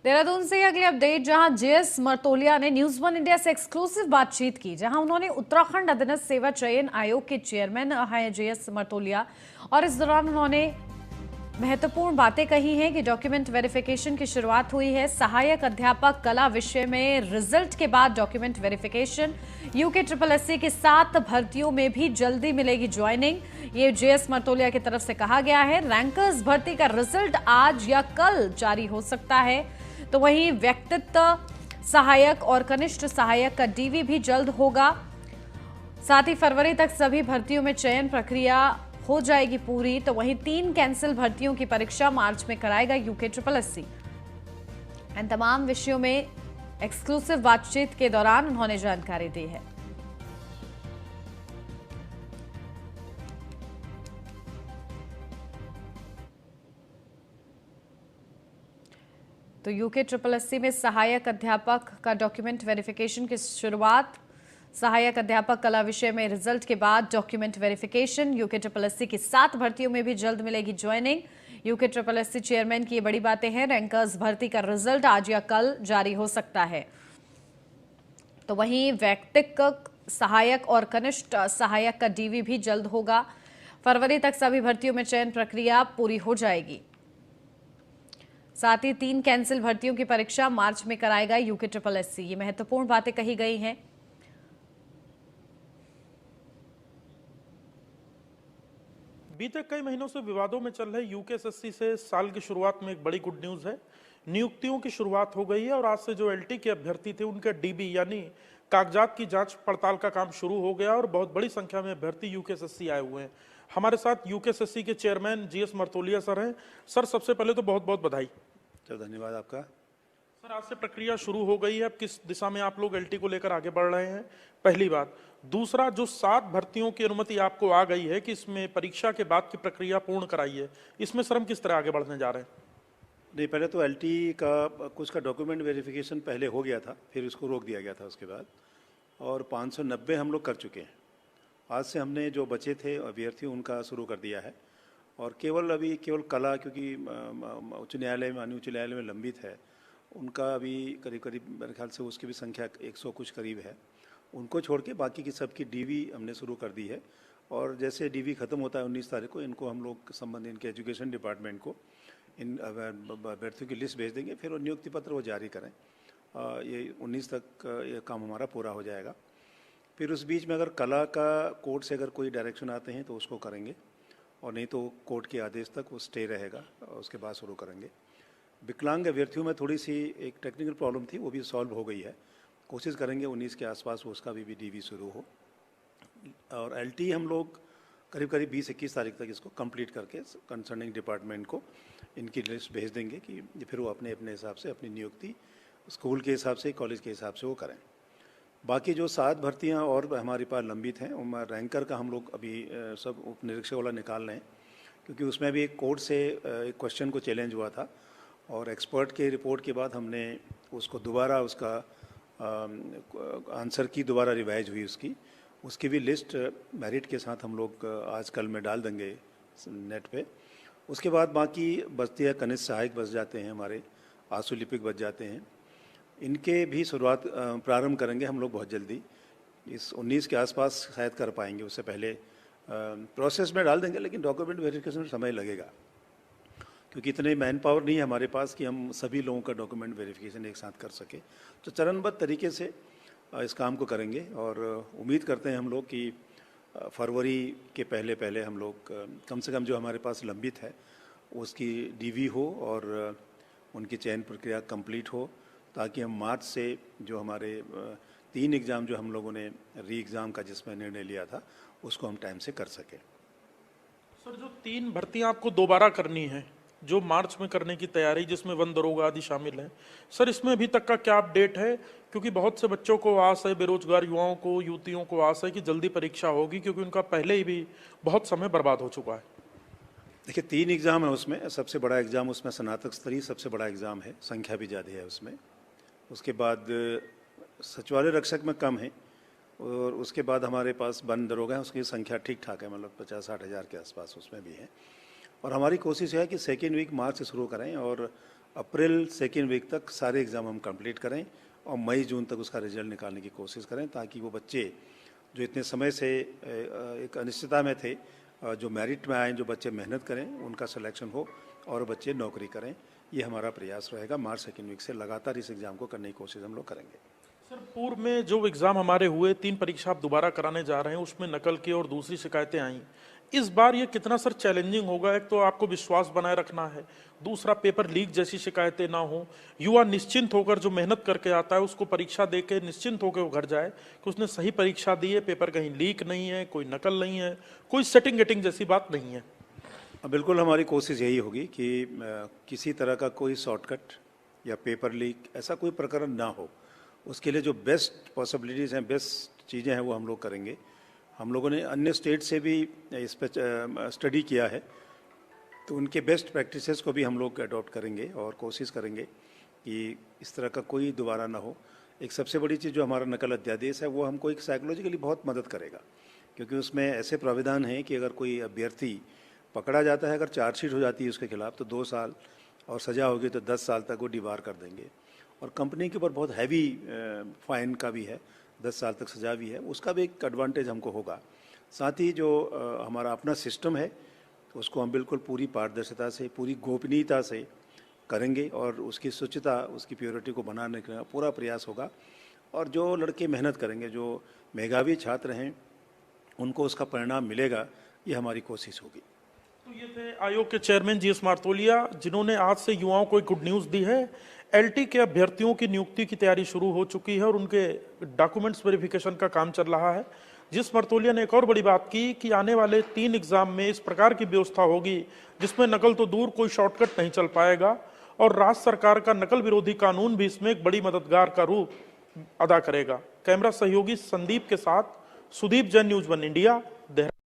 देहरादून से अगली अपडेट, जहां जेएस मर्तोलिया ने न्यूज वन इंडिया से एक्सक्लूसिव बातचीत की, जहां उन्होंने उत्तराखंड अधीनस्थ सेवा चयन आयोग के चेयरमैन हैं जेएस मर्तोलिया, और इस दौरान उन्होंने महत्वपूर्ण बातें कही हैं कि डॉक्यूमेंट वेरिफिकेशन की शुरुआत हुई है। सहायक अध्यापक कला विषय में रिजल्ट के बाद डॉक्यूमेंट वेरिफिकेशन, यूके SSSC की 7 भर्तियों में भी जल्दी मिलेगी ज्वाइनिंग, ये जेएस मर्तोलिया की तरफ से कहा गया है। रैंकर्स भर्ती का रिजल्ट आज या कल जारी हो सकता है। तो वहीं व्यक्तित्व सहायक और कनिष्ठ सहायक का डीवी भी जल्द होगा। साथ ही फरवरी तक सभी भर्तियों में चयन प्रक्रिया हो जाएगी पूरी। तो वहीं 3 कैंसिल भर्तियों की परीक्षा मार्च में कराएगा यूके SSSC। इन तमाम विषयों में एक्सक्लूसिव बातचीत के दौरान उन्होंने जानकारी दी है। तो यूके SSSC में सहायक अध्यापक का डॉक्यूमेंट वेरिफिकेशन की शुरुआत। सहायक अध्यापक कला विषय में रिजल्ट के बाद डॉक्यूमेंट वेरिफिकेशन, यूके SSSC की 7 भर्तियों में भी जल्द मिलेगी ज्वाइनिंग। यूके SSSC चेयरमैन की ये बड़ी बातें हैं। रैंकर्स भर्ती का रिजल्ट आज या कल जारी हो सकता है। तो वहीं व्यक्तिगत सहायक और कनिष्ठ सहायक का डीवी भी जल्द होगा। फरवरी तक सभी भर्तियों में चयन प्रक्रिया पूरी हो जाएगी। साथ ही 3 कैंसिल भर्तियों की परीक्षा मार्च में कराएगा यूके SSSC। ये महत्वपूर्ण बातें कही गई हैं। बीते कई महीनों से विवादों में चल रहे यूके SSC से साल की शुरुआत में एक बड़ी गुड न्यूज है। नियुक्तियों की शुरुआत हो गई है और आज से जो एलटी के अभ्यर्थी थे उनके डीबी यानी कागजात की जांच पड़ताल का काम शुरू हो गया और बहुत बड़ी संख्या में अभ्यर्थी यूके SSC आए हुए हैं। हमारे साथ यूके SSC के चेयरमैन जीएस मर्तोलिया सर हैं। सर, सबसे पहले तो बहुत बहुत बधाई। सर धन्यवाद आपका। सर, आज से प्रक्रिया शुरू हो गई है। अब किस दिशा में आप लोग एलटी को लेकर आगे बढ़ रहे हैं, पहली बात। दूसरा, जो 7 भर्तियों की अनुमति आपको आ गई है कि इसमें परीक्षा के बाद की प्रक्रिया पूर्ण कराई है, इसमें सर हम किस तरह आगे बढ़ने जा रहे हैं? नहीं, पहले तो एलटी का कुछ का डॉक्यूमेंट वेरिफिकेशन पहले हो गया था, फिर उसको रोक दिया गया था उसके बाद, और 590 हम लोग कर चुके हैं। आज से हमने जो बचे थे अभ्यर्थी उनका शुरू कर दिया है, और केवल कला, क्योंकि उच्च न्यायालय, माननीय उच्च न्यायालय में लंबित है, उनका अभी करीब करीब मेरे ख्याल से उसकी भी संख्या 100 कुछ करीब है। उनको छोड़ के बाकी की सबकी डीवी हमने शुरू कर दी है, और जैसे डीवी ख़त्म होता है 19 तारीख को, इनको हम लोग संबंधित इनके एजुकेशन डिपार्टमेंट को इन अभ्यर्थियों की लिस्ट भेज देंगे, फिर वो नियुक्ति पत्र वो जारी करें। ये 19 तक ये काम हमारा पूरा हो जाएगा। फिर उस बीच में अगर कला का कोर्ट से अगर कोई डायरेक्शन आते हैं तो उसको करेंगे, और नहीं तो कोर्ट के आदेश तक वो स्टे रहेगा, और उसके बाद शुरू करेंगे। विकलांग अभ्यर्थियों में थोड़ी सी एक टेक्निकल प्रॉब्लम थी, वो भी सॉल्व हो गई है। कोशिश करेंगे 19 के आसपास उसका भी डीवी शुरू हो। और एलटी हम लोग करीब करीब 20-21 तारीख तक इसको कंप्लीट करके कंसर्निंग डिपार्टमेंट को इनकी लिस्ट भेज देंगे कि फिर वो अपने अपने हिसाब से अपनी नियुक्ति स्कूल के हिसाब से, कॉलेज के हिसाब से वो करें। बाकी जो 7 भर्तियां और हमारे पास लंबित हैं, उनमें रैंकर का हम लोग अभी सब उप निरीक्षक वाला निकाल रहे हैं, क्योंकि उसमें भी एक कोर्ट से एक क्वेश्चन को चैलेंज हुआ था, और एक्सपर्ट के रिपोर्ट के बाद हमने उसको दोबारा उसका आंसर की दोबारा रिवाइज हुई उसकी भी लिस्ट मेरिट के साथ हम लोग आज कल में डाल देंगे नेट पे। उसके बाद बाकी बचते हैं, कनिष्ठ सहायक बच जाते हैं, हमारे आंसू लिपिक बच जाते हैं। इनके भी शुरुआत प्रारंभ करेंगे हम लोग बहुत जल्दी, इस 19 के आसपास शायद कर पाएंगे, उससे पहले प्रोसेस में डाल देंगे, लेकिन डॉक्यूमेंट वेरिफिकेशन में समय लगेगा, क्योंकि इतने मैन पावर नहीं है हमारे पास कि हम सभी लोगों का डॉक्यूमेंट वेरिफिकेशन एक साथ कर सके। तो चरणबद्ध तरीके से इस काम को करेंगे, और उम्मीद करते हैं हम लोग कि फरवरी के पहले पहले हम लोग कम से कम जो हमारे पास लंबित है उसकी डीवी हो और उनकी चयन प्रक्रिया कंप्लीट हो, ताकि हम मार्च से जो हमारे 3 एग्ज़ाम जो हम लोगों ने री एग्ज़ाम का जिसमें निर्णय लिया था उसको हम टाइम से कर सकें। सर, जो 3 भर्तियां आपको दोबारा करनी है, जो मार्च में करने की तैयारी, जिसमें वन दरोगा आदि शामिल हैं, सर इसमें अभी तक का क्या अपडेट है? क्योंकि बहुत से बच्चों को आस है, बेरोजगार युवाओं को, युवतियों को आस है कि जल्दी परीक्षा होगी, क्योंकि उनका पहले ही भी बहुत समय बर्बाद हो चुका है। देखिए, 3 एग्ज़ाम है उसमें, सबसे बड़ा एग्ज़ाम उसमें स्नातक स्तरीय सबसे बड़ा एग्ज़ाम है, संख्या भी ज़्यादा है उसमें। उसके बाद सचिवालय रक्षक में कम है, और उसके बाद हमारे पास वन दरोगा है, उसकी संख्या ठीक ठाक है, मतलब 50-60 हज़ार के आसपास उसमें भी है। और हमारी कोशिश है कि सेकेंड वीक मार्च से शुरू करें, और अप्रैल सेकेंड वीक तक सारे एग्ज़ाम हम कंप्लीट करें और मई जून तक उसका रिजल्ट निकालने की कोशिश करें, ताकि वो बच्चे जो इतने समय से एक अनिश्चितता में थे, जो मेरिट में आए, जो बच्चे मेहनत करें, उनका सिलेक्शन हो और बच्चे नौकरी करें। ये हमारा प्रयास रहेगा। मार्च सेकेंड वीक से लगातार इस एग्ज़ाम को करने की कोशिश हम लोग करेंगे। सर, पूर्व में जो एग्जाम हमारे हुए, 3 परीक्षा आप दोबारा कराने जा रहे हैं, उसमें नकल की और दूसरी शिकायतें आई। इस बार ये कितना सर चैलेंजिंग होगा? एक तो आपको विश्वास बनाए रखना है, दूसरा पेपर लीक जैसी शिकायतें ना हो, युवा निश्चिंत होकर जो मेहनत करके आता है उसको परीक्षा दे के निश्चिंत होकर वो घर जाए कि उसने सही परीक्षा दी है, पेपर कहीं लीक नहीं है, कोई नकल नहीं है, कोई सेटिंग गेटिंग जैसी बात नहीं है। बिल्कुल हमारी कोशिश यही होगी कि किसी तरह का कोई शॉर्टकट या पेपर लीक ऐसा कोई प्रकरण ना हो। उसके लिए जो बेस्ट पॉसिबिलिटीज़ हैं, बेस्ट चीज़ें हैं, वो हम लोग करेंगे। हम लोगों ने अन्य स्टेट से भी इस पर स्टडी किया है, तो उनके बेस्ट प्रैक्टिसेस को भी हम लोग अडॉप्ट करेंगे और कोशिश करेंगे कि इस तरह का कोई दोबारा ना हो। एक सबसे बड़ी चीज़ जो हमारा नकल अध्यादेश है, वो हमको एक साइकोलॉजिकली बहुत मदद करेगा, क्योंकि उसमें ऐसे प्राविधान हैं कि अगर कोई अभ्यर्थी पकड़ा जाता है, अगर चार्जशीट हो जाती है उसके खिलाफ, तो 2 साल और सज़ा होगी तो 10 साल तक वो डिबार कर देंगे। और कंपनी के ऊपर बहुत हैवी फाइन का भी है, 10 साल तक सज़ा भी है, उसका भी एक एडवांटेज हमको होगा। साथ ही जो हमारा अपना सिस्टम है, उसको हम बिल्कुल पूरी पारदर्शिता से, पूरी गोपनीयता से करेंगे और उसकी शुचिता, उसकी प्योरिटी को बनाने का पूरा प्रयास होगा। और जो लड़के मेहनत करेंगे, जो मेधावी छात्र हैं, उनको उसका परिणाम मिलेगा, ये हमारी कोशिश होगी। तो ये थे आयोग के चेयरमैन जीएस मारतोलिया, जिन्होंने आज से युवाओं को एक गुड न्यूज़ दी है। एलटी के अभ्यर्थियों की नियुक्ति की तैयारी शुरू हो चुकी है और उनके डॉक्यूमेंट्स वेरिफिकेशन का काम चल रहा है। जीएस मारतोलिया ने एक और बड़ी बात की कि आने वाले 3 एग्जाम में इस प्रकार की व्यवस्था होगी जिसमें नकल तो दूर, कोई शॉर्टकट नहीं चल पाएगा, और राज्य सरकार का नकल विरोधी कानून भी इसमें एक बड़ी मददगार का रूप अदा करेगा। कैमरा सहयोगी संदीप के साथ सुदीप जैन, न्यूज़ 1 इंडिया, देहरादून।